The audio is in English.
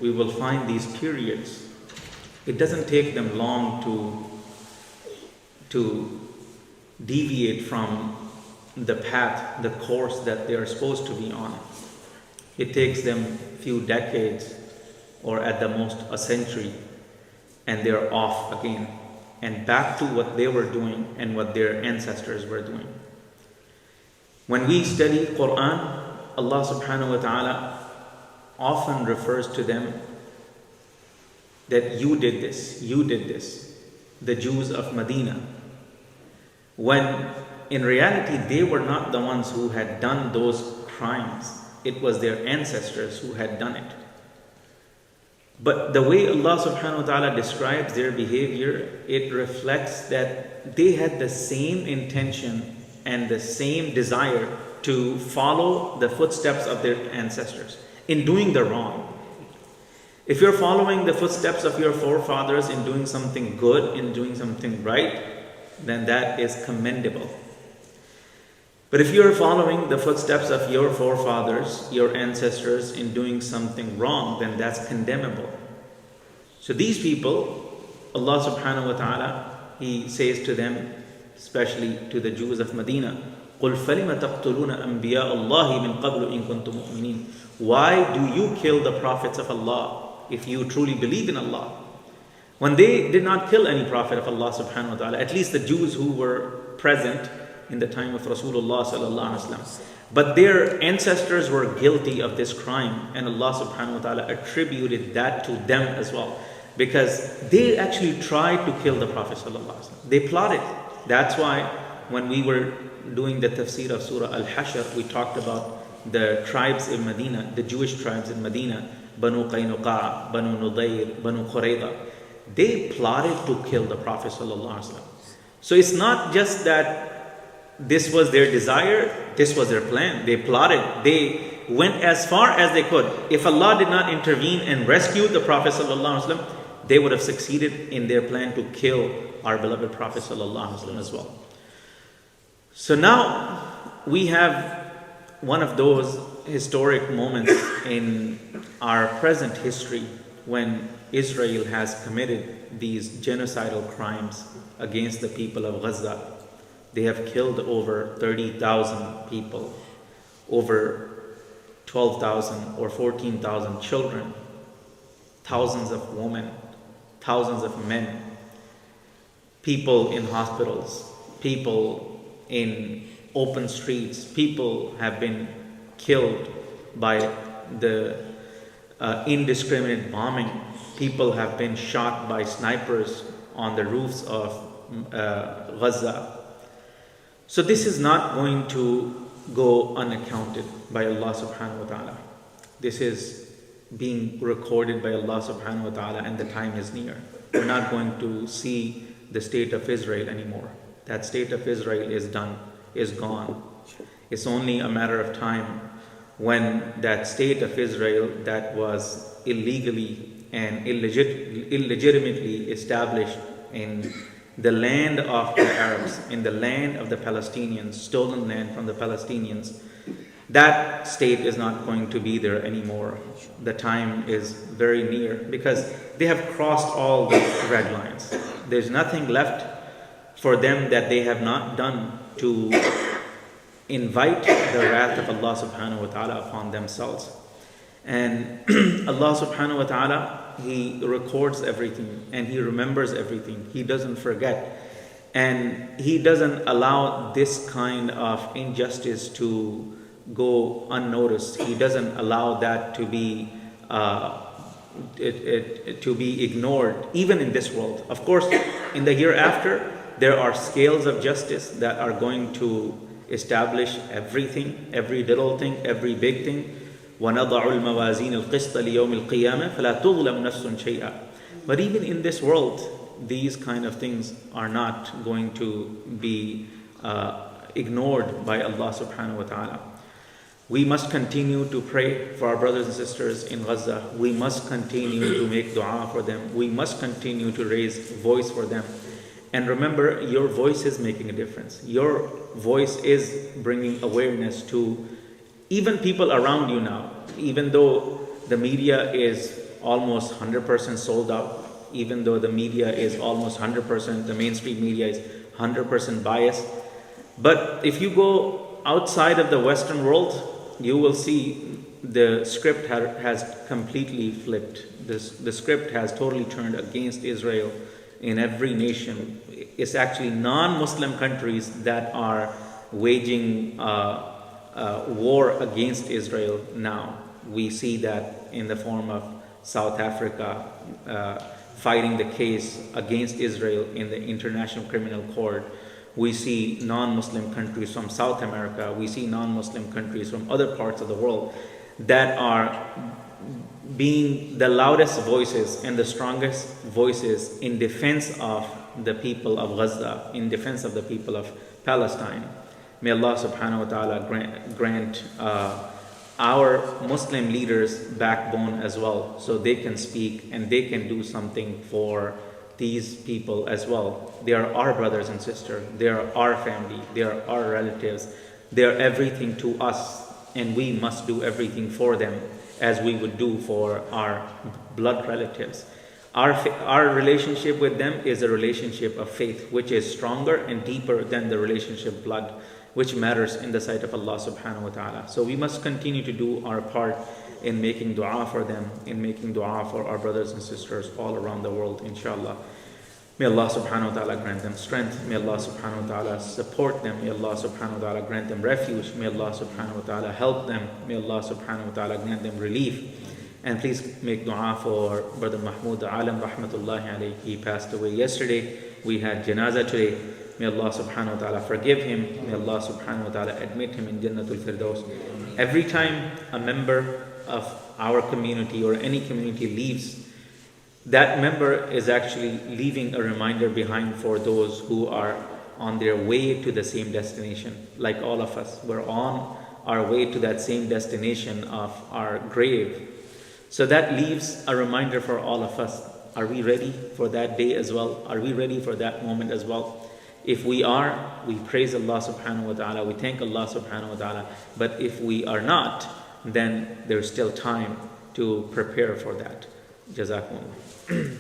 we will find these periods. It doesn't take them long to deviate from the path, the course that they are supposed to be on. It takes them a few decades, or at the most a century, and they're off again and back to what they were doing and what their ancestors were doing. When we study Quran, Allah subhanahu wa ta'ala often refers to them that you did this, the Jews of Medina. When in reality they were not the ones who had done those crimes, it was their ancestors who had done it. But the way Allah subhanahu wa ta'ala describes their behavior, it reflects that they had the same intention and the same desire to follow the footsteps of their ancestors in doing the wrong. If you're following the footsteps of your forefathers in doing something good, in doing something right, then that is commendable. But if you're following the footsteps of your forefathers, your ancestors, in doing something wrong, then that's condemnable. So these people, Allah subhanahu wa ta'ala, He says to them, especially to the Jews of Medina, قُلْ فَلِمَ تَقْتُلُونَ أَنْبِيَاءَ اللَّهِ مِنْ قَبْلُ إِن كُنْتُم مُؤْمِنِينَ. Why do you kill the prophets of Allah if you truly believe in Allah? When they did not kill any prophet of Allah subhanahu wa ta'ala, at least the Jews who were present in the time of Rasulullah sallallahu alaihi wasallam. But their ancestors were guilty of this crime, and Allah subhanahu wa ta'ala attributed that to them as well, because they actually tried to kill the Prophet sallallahu alaihi wasallam. They plotted. That's why when we were doing the tafsir of Surah Al-Hashr, we talked about the tribes in Medina, the Jewish tribes in Medina, Banu Qaynuqa, Banu Nudayr, Banu Qurayza. They plotted to kill the Prophet sallallahu alaihi wasallam. So it's not just that this was their desire, this was their plan. They plotted, they went as far as they could. If Allah did not intervene and rescue the Prophet ﷺ, they would have succeeded in their plan to kill our beloved Prophet ﷺ as well. So now we have one of those historic moments in our present history when Israel has committed these genocidal crimes against the people of Gaza. They have killed over 30,000 people, over 12,000 or 14,000 children, thousands of women, thousands of men, people in hospitals, people in open streets. People have been killed by the indiscriminate bombing. People have been shot by snipers on the roofs of Gaza. So this is not going to go unaccounted by Allah subhanahu wa ta'ala. This is being recorded by Allah subhanahu wa ta'ala, and the time is near. We're not going to see the state of Israel anymore. That state of Israel is done, is gone. It's only a matter of time when that state of Israel that was illegally and illegitimately established in the land of the Arabs, in the land of the Palestinians, stolen land from the Palestinians, that state is not going to be there anymore. The time is very near because they have crossed all the red lines. There's nothing left for them that they have not done to invite the wrath of Allah subhanahu wa ta'ala upon themselves. And Allah subhanahu wa ta'ala, He records everything and He remembers everything. He doesn't forget. And He doesn't allow this kind of injustice to go unnoticed. He doesn't allow that to be ignored, even in this world. Of course, in the hereafter, there are scales of justice that are going to establish everything, every little thing, every big thing. وَنَضَعُ الْمَوَازِينَ الْقِسْطَ لِيَوْمِ الْقِيَامَةِ فَلَا تُظْلَمُ نَفْسٌ شَيْئًا. But even in this world, these kind of things are not going to be ignored by Allah subhanahu wa ta'ala. We must continue to pray for our brothers and sisters in Gaza. We must continue to make dua for them. We must continue to raise voice for them. And remember, your voice is making a difference. Your voice is bringing awareness to even people around you now. Even though the media is almost 100% sold out, even though the media is almost 100%, the mainstream media is 100% biased. But if you go outside of the Western world, you will see the script has completely flipped. The script has totally turned against Israel in every nation. It's actually non-Muslim countries that are waging war against Israel now. We see that in the form of South Africa fighting the case against Israel in the International Criminal Court. We see non-Muslim countries from South America. We see non-Muslim countries from other parts of the world that are being the loudest voices and the strongest voices in defense of the people of Gaza, in defense of the people of Palestine. May Allah subhanahu wa ta'ala grant our Muslim leaders backbone as well, so they can speak and they can do something for these people as well. They are our brothers and sisters. They are our family. They are our relatives. They are everything to us, and we must do everything for them as we would do for our blood relatives. Our relationship with them is a relationship of faith, which is stronger and deeper than the relationship of blood, which matters in the sight of Allah subhanahu wa ta'ala. So we must continue to do our part in making dua for them, in making dua for our brothers and sisters all around the world, inshallah. May Allah subhanahu wa ta'ala grant them strength. May Allah subhanahu wa ta'ala support them. May Allah subhanahu wa ta'ala grant them refuge. May Allah subhanahu wa ta'ala help them. May Allah subhanahu wa ta'ala grant them relief. And please make dua for Brother Mahmoud Alam rahmatullahi alayhi. He passed away yesterday. We had janazah today. May Allah subhanahu wa ta'ala forgive him. May Allah subhanahu wa ta'ala admit him in Jannatul Firdaus. Every time a member of our community or any community leaves, that member is actually leaving a reminder behind for those who are on their way to the same destination. Like all of us, we're on our way to that same destination of our grave. So that leaves a reminder for all of us. Are we ready for that day as well? Are we ready for that moment as well? If we are, we praise Allah subhanahu wa ta'ala, we thank Allah subhanahu wa ta'ala. But if we are not, then there's still time to prepare for that. Jazakumullah.